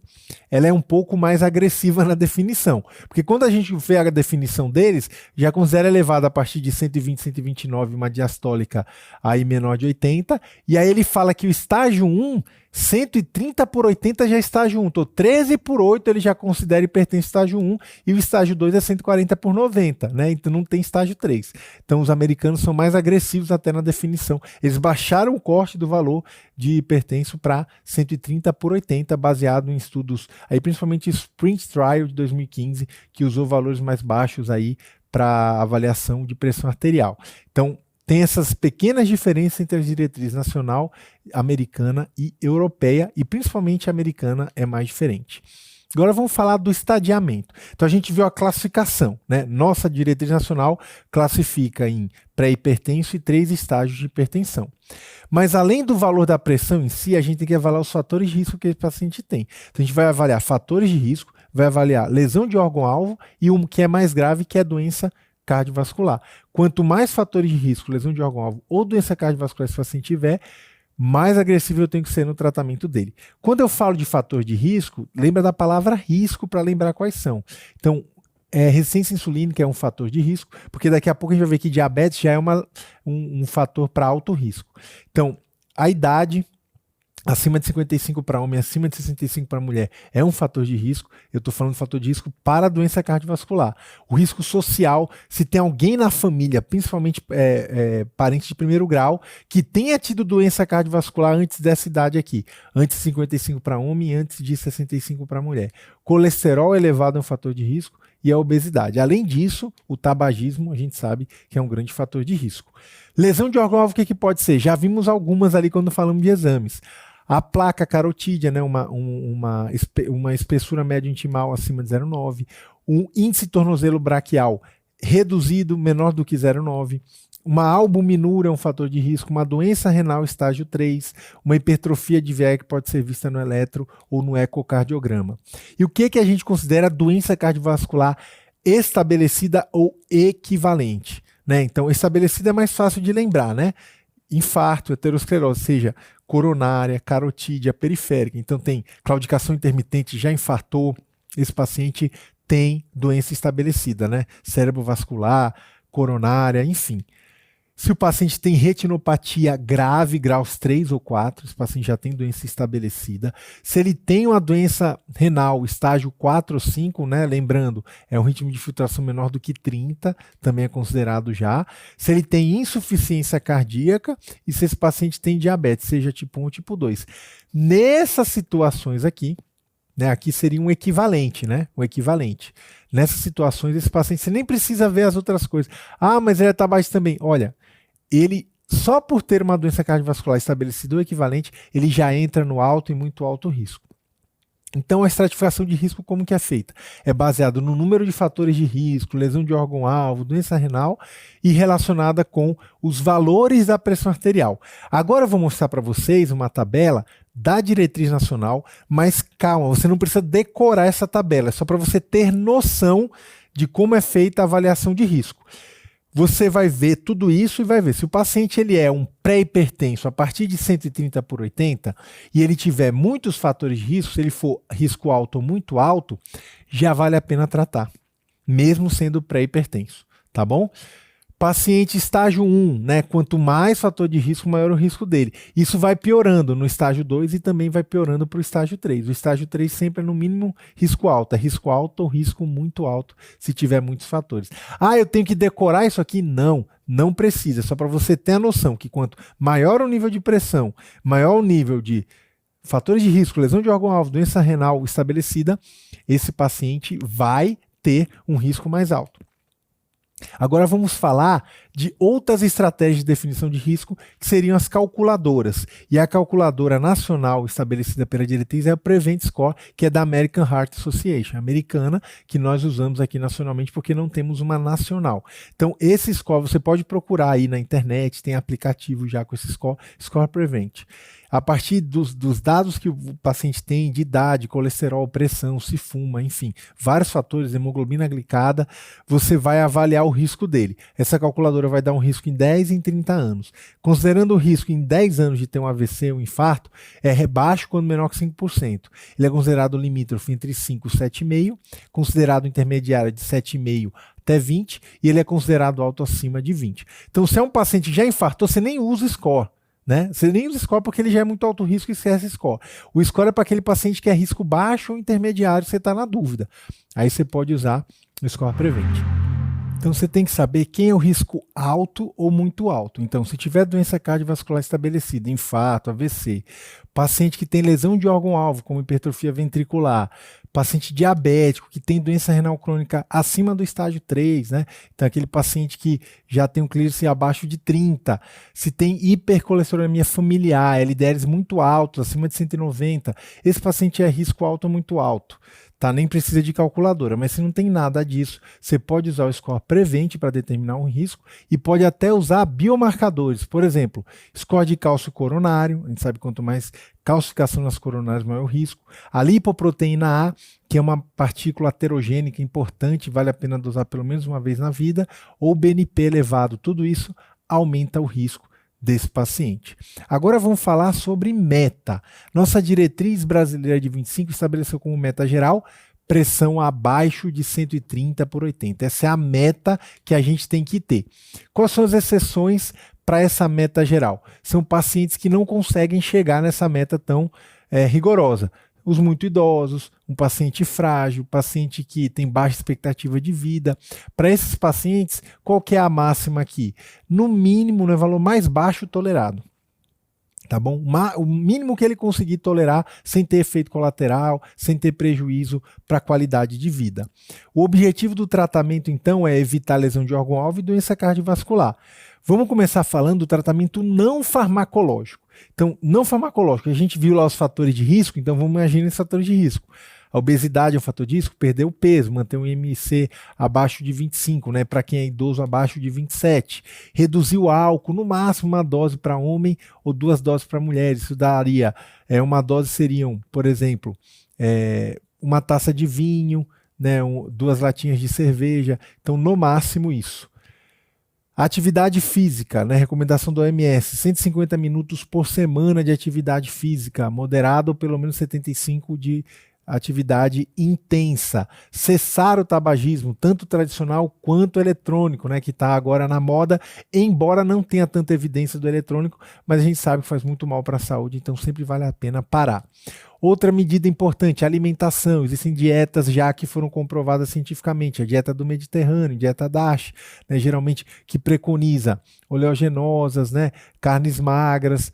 ela é um pouco mais agressiva na definição. Porque quando a gente vê a definição deles, já considera elevada a partir de 120, 129, uma diastólica aí menor de 80. E aí ele fala que o estágio 1, 130/80 já é estágio 1. Então, 13/8 ele já considera hipertenso estágio 1 e o estágio 2 é 140/90, né? Então não tem estágio 3. Então os americanos são mais agressivos até na definição. Eles baixaram o corte do valor de hipertenso para 130/80, baseado em estudos, aí principalmente Sprint Trial de 2015, que usou valores mais baixos aí para avaliação de pressão arterial. Então, tem essas pequenas diferenças entre as diretrizes nacional, americana e europeia, e principalmente a americana é mais diferente. Agora vamos falar do estadiamento. Então a gente viu a classificação, né? Nossa diretriz nacional classifica em pré-hipertenso e 3 estágios de hipertensão. Mas além do valor da pressão em si, a gente tem que avaliar os fatores de risco que esse paciente tem. Então a gente vai avaliar fatores de risco, vai avaliar lesão de órgão-alvo e um que é mais grave, que é a doença cardiovascular. Quanto mais fatores de risco, lesão de órgão-alvo ou doença cardiovascular esse paciente tiver, mais agressivo eu tenho que ser no tratamento dele. Quando eu falo de fator de risco, lembra da palavra risco para lembrar quais são. Então, resistência insulínica é um fator de risco, porque daqui a pouco a gente vai ver que diabetes já é um fator para alto risco. Então, a idade, acima de 55 para homem, acima de 65 para mulher, é um fator de risco. Eu estou falando de fator de risco para a doença cardiovascular. O risco social, se tem alguém na família, principalmente parente de primeiro grau, que tenha tido doença cardiovascular antes dessa idade aqui, antes de 55 para homem e antes de 65 para mulher. Colesterol elevado é um fator de risco e a obesidade. Além disso, o tabagismo, a gente sabe que é um grande fator de risco. Lesão de órgão-alvo, o que pode ser? Já vimos algumas ali quando falamos de exames. A placa carotídea, né, uma espessura média intimal acima de 0,9, um índice tornozelo braquial reduzido, menor do que 0,9, uma albuminura é um fator de risco, uma doença renal estágio 3, uma hipertrofia de VE que pode ser vista no eletro ou no ecocardiograma. E o que a gente considera doença cardiovascular estabelecida ou equivalente, né? Então, estabelecida é mais fácil de lembrar, né? Infarto, aterosclerose, seja coronária, carotídea, periférica. Então tem claudicação intermitente, já infartou, esse paciente tem doença estabelecida, né? Cérebro vascular, coronária, enfim. Se o paciente tem retinopatia grave, graus 3 ou 4, esse paciente já tem doença estabelecida. Se ele tem uma doença renal, estágio 4 ou 5, né? Lembrando, é um ritmo de filtração menor do que 30, também é considerado já. Se ele tem insuficiência cardíaca e se esse paciente tem diabetes, seja tipo 1 ou tipo 2. Nessas situações aqui, né, aqui seria um equivalente, né? O equivalente. Nessas situações, esse paciente, você nem precisa ver as outras coisas. Ah, mas ele está abaixo também. Olha, ele só por ter uma doença cardiovascular estabelecida ou equivalente, ele já entra no alto e muito alto risco. Então, a estratificação de risco, como que é feita? É baseado no número de fatores de risco, lesão de órgão-alvo, doença renal e relacionada com os valores da pressão arterial. Agora eu vou mostrar para vocês uma tabela da diretriz nacional, mas calma, você não precisa decorar essa tabela, é só para você ter noção de como é feita a avaliação de risco. Você vai ver tudo isso e vai ver se o paciente ele é um pré-hipertenso a partir de 130/80 e ele tiver muitos fatores de risco, se ele for risco alto ou muito alto, já vale a pena tratar, mesmo sendo pré-hipertenso, tá bom? Paciente estágio 1, né? Quanto mais fator de risco, maior o risco dele. Isso vai piorando no estágio 2 e também vai piorando para o estágio 3. O estágio 3 sempre é no mínimo risco alto. É risco alto ou risco muito alto se tiver muitos fatores. Ah, eu tenho que decorar isso aqui? Não, não precisa. É só para você ter a noção que quanto maior o nível de pressão, maior o nível de fatores de risco, lesão de órgão-alvo, doença renal estabelecida, esse paciente vai ter um risco mais alto. Agora vamos falar de outras estratégias de definição de risco, que seriam as calculadoras. E a calculadora nacional estabelecida pela diretriz é a Prevent Score, que é da American Heart Association, americana, que nós usamos aqui nacionalmente porque não temos uma nacional. Então esse score você pode procurar aí na internet, tem aplicativo já com esse score, Score Prevent. A partir dos dados que o paciente tem de idade, colesterol, pressão, se fuma, enfim, vários fatores, hemoglobina glicada, você vai avaliar o risco dele. Essa calculadora vai dar um risco em 10 e em 30 anos. Considerando o risco em 10 anos de ter um AVC, um infarto, é baixo quando menor que 5%. Ele é considerado limítrofe entre 5 e 7,5%, considerado intermediário de 7,5% até 20%, e ele é considerado alto acima de 20%. Então, se é um paciente que já infartou, você nem usa score. Né? Você nem usa score porque ele já é muito alto risco e esquece score. O score é para aquele paciente que é risco baixo ou intermediário, você está na dúvida. Aí você pode usar o Score Prevent. Então você tem que saber quem é o risco alto ou muito alto. Então, se tiver doença cardiovascular estabelecida, infarto, AVC, paciente que tem lesão de órgão-alvo, como hipertrofia ventricular, paciente diabético que tem doença renal crônica acima do estágio 3, né? Então aquele paciente que já tem um clearance abaixo de 30, se tem hipercolesterolemia familiar, LDLs muito altos, acima de 190, esse paciente é risco alto ou muito alto. Tá, nem precisa de calculadora, mas se não tem nada disso, você pode usar o Score Prevent para determinar um risco e pode até usar biomarcadores, por exemplo, score de cálcio coronário, a gente sabe quanto mais calcificação nas coronárias, maior o risco, a lipoproteína A, que é uma partícula aterogênica importante, vale a pena dosar pelo menos uma vez na vida, ou BNP elevado, tudo isso aumenta o risco desse paciente. Agora vamos falar sobre meta. Nossa diretriz brasileira de 25 estabeleceu como meta geral pressão abaixo de 130/80. Essa é a meta que a gente tem que ter. Quais são as exceções para essa meta geral? São pacientes que não conseguem chegar nessa meta tão rigorosa. Os muito idosos, um paciente frágil, paciente que tem baixa expectativa de vida. Para esses pacientes, qual que é a máxima aqui? No mínimo, no valor mais baixo tolerado. Tá bom? O mínimo que ele conseguir tolerar sem ter efeito colateral, sem ter prejuízo para a qualidade de vida. O objetivo do tratamento, então, é evitar lesão de órgão-alvo e doença cardiovascular. Vamos começar falando do tratamento não farmacológico. Então, não farmacológico, a gente viu lá os fatores de risco, então vamos imaginar esses fatores de risco. A obesidade é um fator de risco, perder o peso, manter um IMC abaixo de 25, né? Para quem é idoso, abaixo de 27. Reduzir o álcool, no máximo uma dose para homem ou 2 doses para mulheres. Isso daria, uma dose seriam, por exemplo, uma taça de vinho, né? 2 latinhas de cerveja. Então, no máximo isso. Atividade física, né? Recomendação do OMS, 150 minutos por semana de atividade física, moderada ou pelo menos 75 de atividade intensa. Cessar o tabagismo, tanto tradicional quanto eletrônico, né? Que está agora na moda, embora não tenha tanta evidência do eletrônico, mas a gente sabe que faz muito mal para a saúde, então sempre vale a pena parar. Outra medida importante, alimentação. Existem dietas já que foram comprovadas cientificamente. A dieta do Mediterrâneo, dieta DASH, né, geralmente que preconiza oleaginosas, né, carnes magras.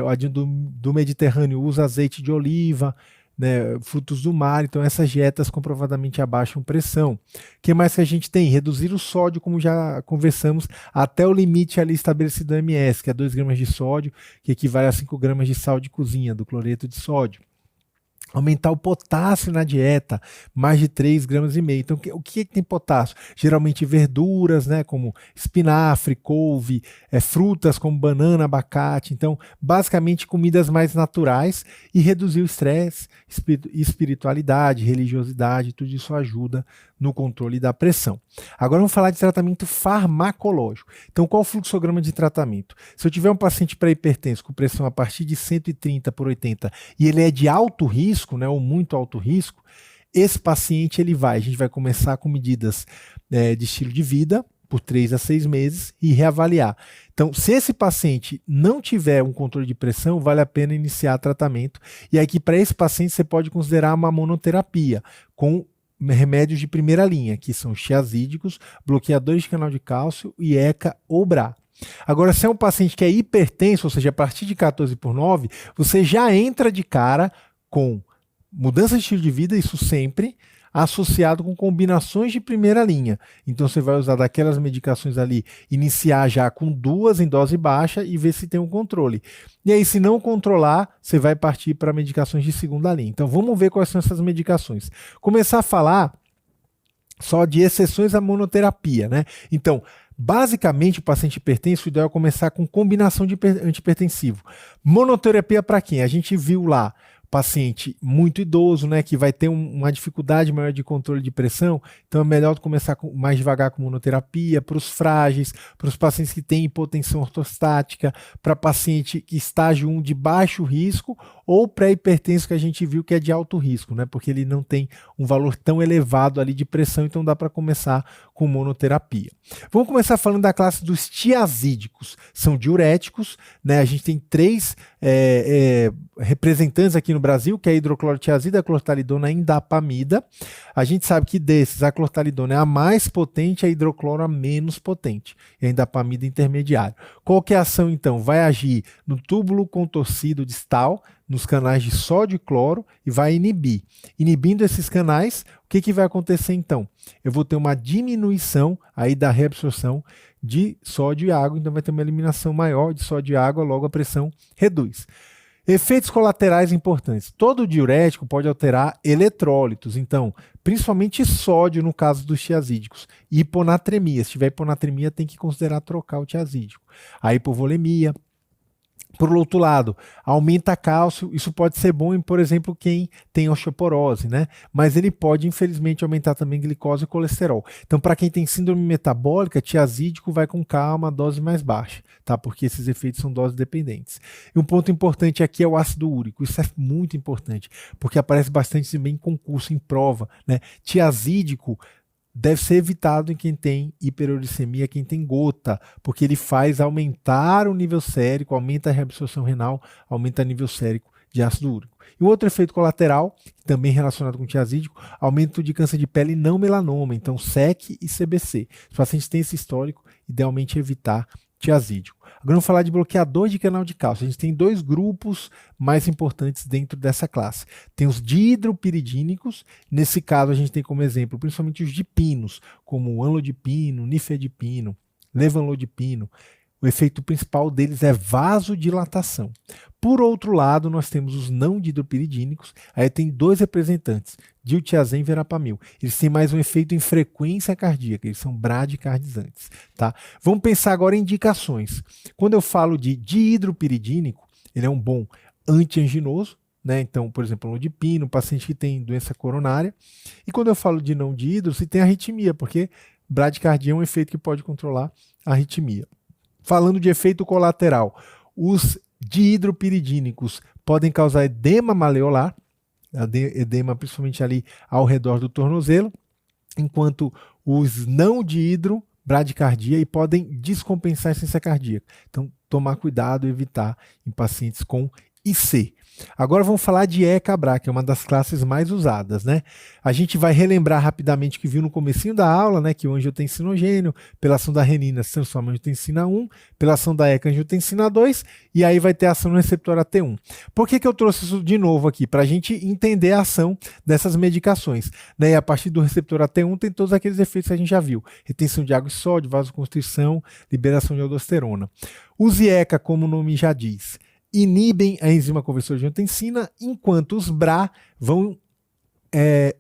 A do Mediterrâneo usa azeite de oliva, né, frutos do mar, então essas dietas comprovadamente abaixam pressão. O que mais que a gente tem? Reduzir o sódio, como já conversamos, até o limite ali estabelecido do OMS, que é 2 gramas de sódio, que equivale a 5 gramas de sal de cozinha, do cloreto de sódio. Aumentar o potássio na dieta, mais de 3,5 gramas. Então, o que tem potássio? Geralmente verduras, né, como espinafre, couve, frutas como banana, abacate. Então, basicamente comidas mais naturais e reduzir o estresse, espiritualidade, religiosidade, tudo isso ajuda no controle da pressão. Agora vamos falar de tratamento farmacológico. Então, qual o fluxograma de tratamento? Se eu tiver um paciente pré-hipertenso com pressão a partir de 130/80 e ele é de alto risco, né, ou muito alto risco, esse paciente a gente vai começar com medidas de estilo de vida por 3 a 6 meses e reavaliar. Então, se esse paciente não tiver um controle de pressão, vale a pena iniciar tratamento. E aqui, para esse paciente, você pode considerar uma monoterapia com remédios de primeira linha, que são tiazídicos, bloqueadores de canal de cálcio e ECA ou BRA. Agora, se é um paciente que é hipertenso, ou seja, a partir de 14/9, você já entra de cara com mudança de estilo de vida, isso sempre, associado com combinações de primeira linha. Então você vai usar daquelas medicações ali, iniciar já com 2 em dose baixa e ver se tem um controle. E aí, se não controlar, você vai partir para medicações de segunda linha. Então vamos ver quais são essas medicações. Começar a falar só de exceções à monoterapia, né? Então, basicamente, o paciente hipertenso, o ideal é começar com combinação de antihipertensivo. Monoterapia para quem? A gente viu lá paciente muito idoso, né, que vai ter uma dificuldade maior de controle de pressão, então é melhor começar mais devagar com monoterapia, para os frágeis, para os pacientes que têm hipotensão ortostática, para paciente que estágio 1 de baixo risco ou pré-hipertenso que a gente viu que é de alto risco, né, porque ele não tem um valor tão elevado ali de pressão, então dá para começar com monoterapia. Vamos começar falando da classe dos tiazídicos, são diuréticos, né, a gente tem 3 representantes aqui no Brasil, que é a hidroclorotiazida, a clortalidona e a indapamida. A gente sabe que desses, a clortalidona é a mais potente, a hidrocloro a menos potente, e a indapamida intermediário. Qual que é a ação, então? Vai agir no túbulo contorcido distal, nos canais de sódio e cloro, e vai inibir. Inibindo esses canais, o que vai acontecer, então? Eu vou ter uma diminuição aí da reabsorção de sódio e água, então vai ter uma eliminação maior de sódio e água, logo a pressão reduz. Efeitos colaterais importantes. Todo diurético pode alterar eletrólitos, então, principalmente sódio no caso dos tiazídicos. Hiponatremia. Se tiver hiponatremia, tem que considerar trocar o tiazídico. A hipovolemia. Por outro lado, aumenta cálcio, isso pode ser bom em, por exemplo, quem tem osteoporose, né? Mas ele pode, infelizmente, aumentar também glicose e colesterol. Então, para quem tem síndrome metabólica, tiazídico vai com calma, dose mais baixa, tá? Porque esses efeitos são doses dependentes. E um ponto importante aqui é o ácido úrico, isso é muito importante, porque aparece bastante também em concurso, em prova, né? Tiazídico deve ser evitado em quem tem hiperuricemia, quem tem gota, porque ele faz aumentar o nível sérico, aumenta a reabsorção renal, aumenta o nível sérico de ácido úrico. E o outro efeito colateral, também relacionado com o tiazídico, aumento de câncer de pele não melanoma, então SEC e CBC. Se o paciente tem esse histórico, idealmente evitar tiazídico. Agora vamos falar de bloqueador de canal de cálcio. A gente tem 2 grupos mais importantes dentro dessa classe. Tem os dihidropiridínicos, nesse caso a gente tem como exemplo principalmente os dipinos, como anlodipino, nifedipino, levanlodipino. O efeito principal deles é vasodilatação. Por outro lado, nós temos os não dihidropiridínicos, aí tem 2 representantes, diltiazem e verapamil. Eles têm mais um efeito em frequência cardíaca, eles são bradicardizantes. Tá? Vamos pensar agora em indicações. Quando eu falo de dihidropiridínico, ele é um bom antianginoso, né? Então, por exemplo, anlodipino, paciente que tem doença coronária. E quando eu falo de não dihidro, se tem arritmia, porque bradicardia é um efeito que pode controlar a arritmia. Falando de efeito colateral, os dihidropiridínicos podem causar edema maleolar, edema principalmente ali ao redor do tornozelo, enquanto os não dihidro, bradicardia, e podem descompensar a insuficiência cardíaca. Então, tomar cuidado e evitar em pacientes com e C. Agora vamos falar de ECA-BRA, que é uma das classes mais usadas, né? A gente vai relembrar rapidamente o que viu no comecinho da aula, né? Que o angiotensinogênio, pela ação da renina, se transforma em angiotensina 1, pela ação da ECA, angiotensina 2, e aí vai ter a ação no receptor AT1. Por que eu trouxe isso de novo aqui? Para a gente entender a ação dessas medicações, né? E a partir do receptor AT1 tem todos aqueles efeitos que a gente já viu. Retenção de água e sódio, vasoconstrição, liberação de aldosterona. Os ECA, como o nome já diz, inibem a enzima conversora de angiotensina, enquanto os BRA vão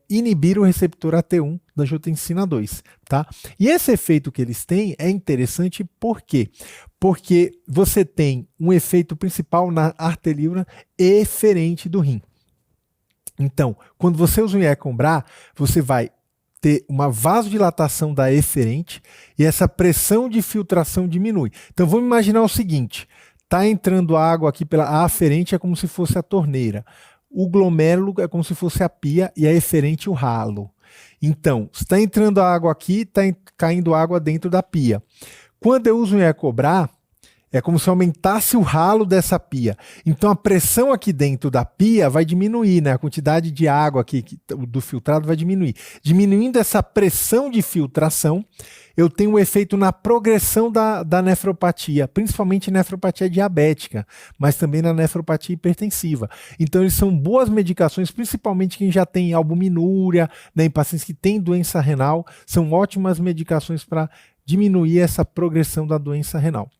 inibir o receptor AT1 da angiotensina 2, tá? E esse efeito que eles têm é interessante por quê? Porque você tem um efeito principal na arteriúria eferente do rim. Então, quando você usa um ECA com BRA, você vai ter uma vasodilatação da eferente e essa pressão de filtração diminui. Então, vamos imaginar o seguinte: está entrando água aqui pela aferente, é como se fosse a torneira. O glomérulo é como se fosse a pia e a eferente o ralo. Então, está entrando água aqui, está caindo água dentro da pia. Quando eu uso um ECA-BRA, é como se aumentasse o ralo dessa pia. Então, a pressão aqui dentro da pia vai diminuir, né? A quantidade de água aqui do filtrado vai diminuir. Diminuindo essa pressão de filtração, eu tenho um efeito na progressão da nefropatia, principalmente nefropatia diabética, mas também na nefropatia hipertensiva. Então, eles são boas medicações, principalmente quem já tem albuminúria, né, em pacientes que têm doença renal, são ótimas medicações para diminuir essa progressão da doença renal.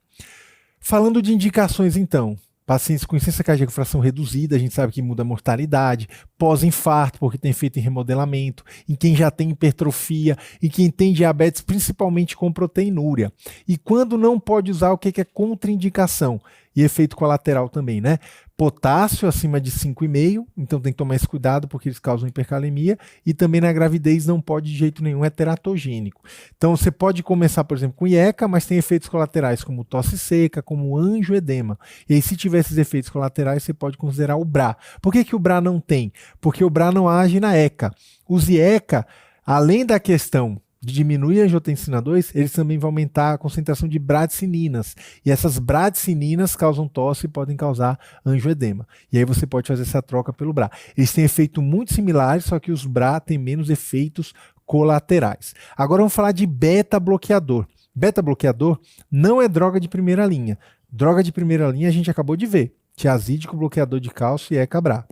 Falando de indicações, então, pacientes com insuficiência cardíaca com fração reduzida, a gente sabe que muda a mortalidade, pós-infarto, porque tem efeito em remodelamento, em quem já tem hipertrofia, e quem tem diabetes, principalmente com proteinúria. E quando não pode usar, o que é contraindicação? E efeito colateral também, né? Potássio acima de 5,5, então tem que tomar esse cuidado porque eles causam hipercalemia, e também na gravidez não pode de jeito nenhum, é teratogênico. Então você pode começar, por exemplo, com IECA, mas tem efeitos colaterais como tosse seca, como angioedema. E aí se tiver esses efeitos colaterais, você pode considerar o BRA. Por que o BRA não tem? Porque o BRA não age na ECA. Os IECA, além da questão de diminuir a angiotensina 2, eles também vão aumentar a concentração de bradicininas. E essas bradicininas causam tosse e podem causar angioedema. E aí você pode fazer essa troca pelo BRA. Eles têm efeito muito similares, só que os BRA têm menos efeitos colaterais. Agora vamos falar de beta-bloqueador. Beta-bloqueador não é droga de primeira linha. Droga de primeira linha a gente acabou de ver. Tiazídico, bloqueador de cálcio e ECA-BRA.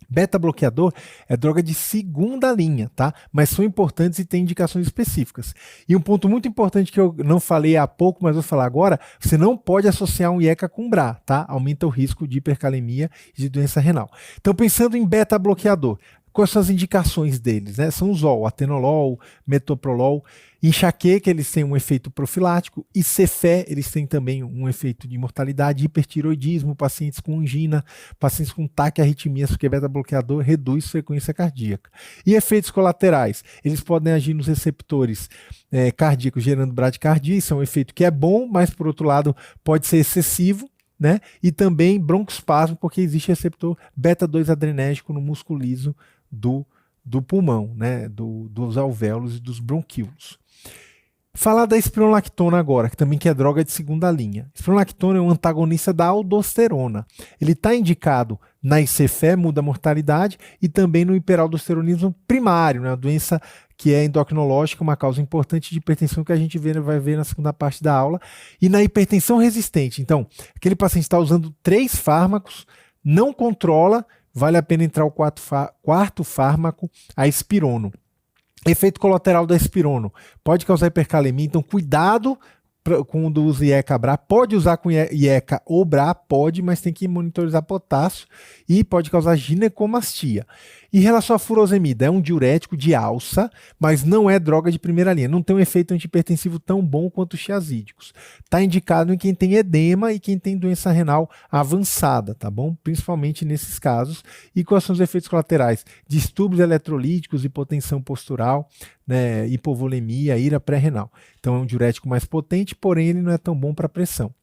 Beta-bloqueador é droga de segunda linha, tá? Mas são importantes e têm indicações específicas. E um ponto muito importante que eu não falei há pouco, mas vou falar agora, você não pode associar um IECA com BRA, tá? Aumenta o risco de hipercalemia e de doença renal. Então, pensando em beta-bloqueador, quais são as indicações deles, né? São os ZOL, atenolol, metoprolol. Enxaqueca, eles têm um efeito profilático, e Cefé, eles têm também um efeito de mortalidade, hipertiroidismo, pacientes com angina, pacientes com taquiarritmias, porque beta-bloqueador reduz frequência cardíaca. E efeitos colaterais, eles podem agir nos receptores cardíacos, gerando bradicardia, isso é um efeito que é bom, mas por outro lado pode ser excessivo, né? E também broncoespasmo, porque existe receptor beta-2 adrenérgico no músculo liso do pulmão, né? Dos alvéolos e dos bronquíolos. Falar da espironolactona agora, que também é droga de segunda linha. Espironolactona é um antagonista da aldosterona. Ele está indicado na ICFE, muda a mortalidade, e também no hiperaldosteronismo primário, né? Uma doença que é endocrinológica, uma causa importante de hipertensão que a gente vai ver na segunda parte da aula. E na hipertensão resistente, então, aquele paciente está usando 3 fármacos, não controla, vale a pena entrar o quarto fármaco, a espirono. Efeito colateral da espirono pode causar hipercalemia, então cuidado com o uso IECA-BRA. Pode usar com IECA ou BRA, pode, mas tem que monitorizar potássio e pode causar ginecomastia. Em relação à furosemida, é um diurético de alça, mas não é droga de primeira linha. Não tem um efeito antihipertensivo tão bom quanto os tiazídicos. Está indicado em quem tem edema e quem tem doença renal avançada, tá bom? Principalmente nesses casos. E quais são os efeitos colaterais? Distúrbios eletrolíticos, hipotensão postural, né, hipovolemia, ira pré-renal. Então é um diurético mais potente, porém ele não é tão bom para pressão.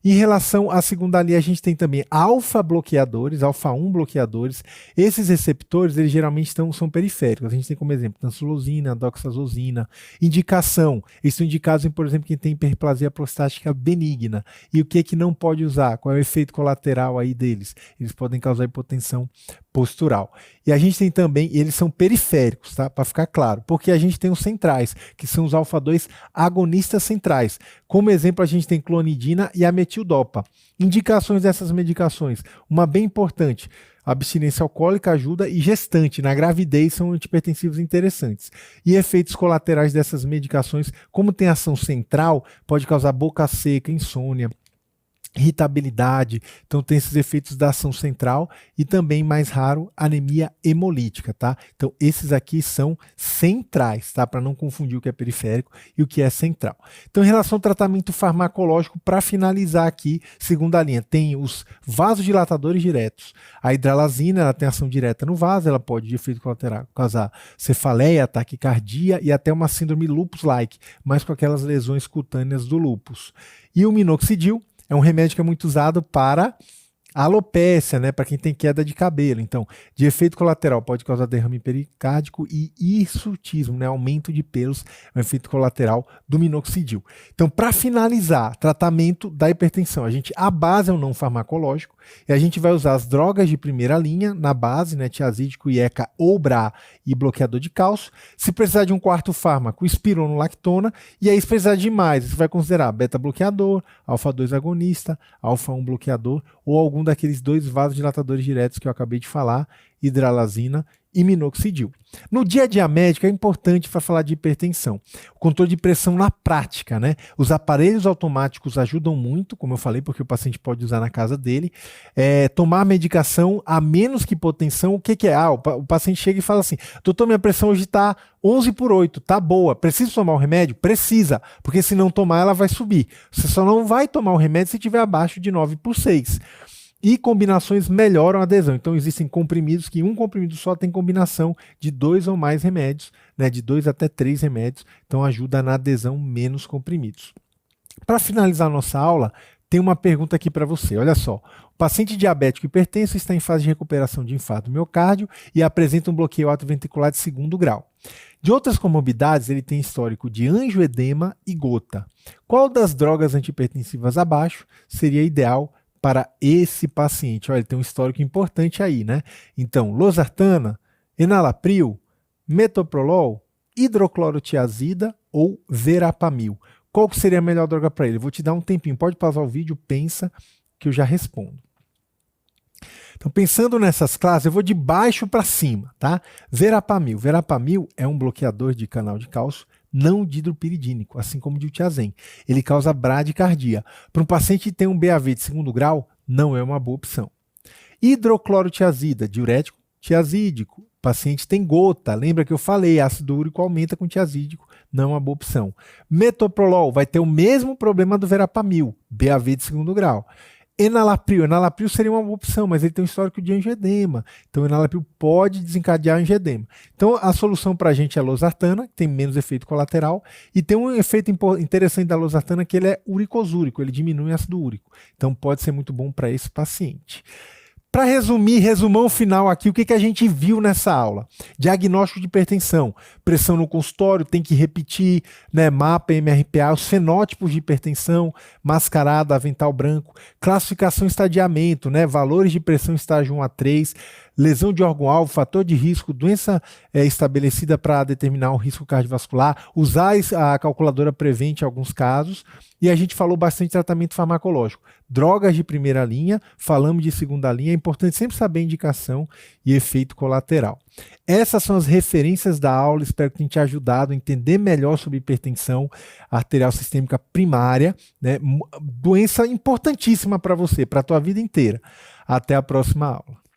Em relação à segunda linha, a gente tem também alfa-bloqueadores, alfa-1 bloqueadores. Esses receptores, eles geralmente são periféricos. A gente tem como exemplo tansulosina, doxazosina. Indicação, eles são indicados em, por exemplo, quem tem hiperplasia prostática benigna. E o que é que não pode usar? Qual é o efeito colateral aí deles? Eles podem causar hipotensão postural. E a gente tem também, eles são periféricos, tá? Para ficar claro, porque a gente tem os centrais, que são os alfa-2 agonistas centrais. Como exemplo, a gente tem clonidina e a metildopa. Indicações dessas medicações, uma bem importante, abstinência alcoólica ajuda e gestante, na gravidez são antihipertensivos interessantes. E efeitos colaterais dessas medicações, como tem ação central, pode causar boca seca, insônia, irritabilidade, então tem esses efeitos da ação central e também, mais raro, anemia hemolítica, tá? Então esses aqui são centrais, tá? Para não confundir o que é periférico e o que é central. Então em relação ao tratamento farmacológico, para finalizar aqui, segunda linha, tem os vasodilatadores diretos. A hidralazina, ela tem ação direta no vaso, ela pode, de efeito colateral, causar cefaleia, taquicardia e até uma síndrome lupus-like, mas com aquelas lesões cutâneas do lupus. E o minoxidil é um remédio que é muito usado para alopécia, né, para quem tem queda de cabelo. Então, de efeito colateral, pode causar derrame pericárdico e hirsutismo, né, aumento de pelos, é um efeito colateral do minoxidil. Então, para finalizar, tratamento da hipertensão, a base é um não farmacológico e a gente vai usar as drogas de primeira linha na base, né, tiazídico, IECA ou BRA e bloqueador de cálcio. Se precisar de um quarto fármaco, espironolactona, e aí se precisar de mais, você vai considerar beta-bloqueador, alfa-2 agonista, alfa-1 bloqueador ou algum daqueles dois vasodilatadores diretos que eu acabei de falar, hidralazina e minoxidil. No dia a dia médico é importante para falar de hipertensão. O controle de pressão na prática, né? Os aparelhos automáticos ajudam muito, como eu falei, porque o paciente pode usar na casa dele. Tomar medicação a menos que hipotensão, o que é? O paciente chega e fala assim, doutor, minha pressão hoje está 11/8, tá boa, preciso tomar o remédio? Precisa, porque se não tomar ela vai subir. Você só não vai tomar o remédio se estiver abaixo de 9/6. E combinações melhoram a adesão. Então, existem comprimidos que um comprimido só tem combinação de 2 ou mais remédios, né, de 2 até 3 remédios. Então, ajuda na adesão menos comprimidos. Para finalizar a nossa aula, tem uma pergunta aqui para você. Olha só. O paciente diabético hipertenso está em fase de recuperação de infarto do miocárdio e apresenta um bloqueio atrioventricular de 2º grau. De outras comorbidades, ele tem histórico de angioedema e gota. Qual das drogas antihipertensivas abaixo seria ideal para esse paciente? Olha, ele tem um histórico importante aí, né? Então, losartana, enalapril, metoprolol, hidroclorotiazida ou verapamil. Qual que seria a melhor droga para ele? Eu vou te dar um tempinho, pode pausar o vídeo, pensa que eu já respondo. Então, pensando nessas classes, eu vou de baixo para cima, tá? Verapamil. Verapamil é um bloqueador de canal de cálcio não dihidropiridínico, assim como o diltiazem. Ele causa bradicardia. Para um paciente que tem um BAV de 2º grau, não é uma boa opção. Hidroclorotiazida, diurético tiazídico. O paciente tem gota, lembra que eu falei, ácido úrico aumenta com tiazídico, não é uma boa opção. Metoprolol vai ter o mesmo problema do verapamil, BAV de 2º grau. Enalapril seria uma boa opção, mas ele tem um histórico de angioedema. Então, o enalapril pode desencadear angioedema. Então, a solução para a gente é a losartana, que tem menos efeito colateral, e tem um efeito interessante da losartana que ele é uricosúrico, ele diminui o ácido úrico. Então, pode ser muito bom para esse paciente. Para resumir, resumão final aqui, o que a gente viu nessa aula? Diagnóstico de hipertensão, pressão no consultório, tem que repetir, né, mapa, MRPA, os fenótipos de hipertensão, mascarada, avental branco, classificação e estadiamento, né, valores de pressão estágio 1 a 3, lesão de órgão-alvo, fator de risco, doença estabelecida para determinar o risco cardiovascular, usar a calculadora Prevent em alguns casos, e a gente falou bastante de tratamento farmacológico. Drogas de primeira linha, falamos de segunda linha, é importante sempre saber a indicação e efeito colateral. Essas são as referências da aula, espero que tenha te ajudado a entender melhor sobre hipertensão arterial sistêmica primária, né? Doença importantíssima para você, para a tua vida inteira. Até a próxima aula.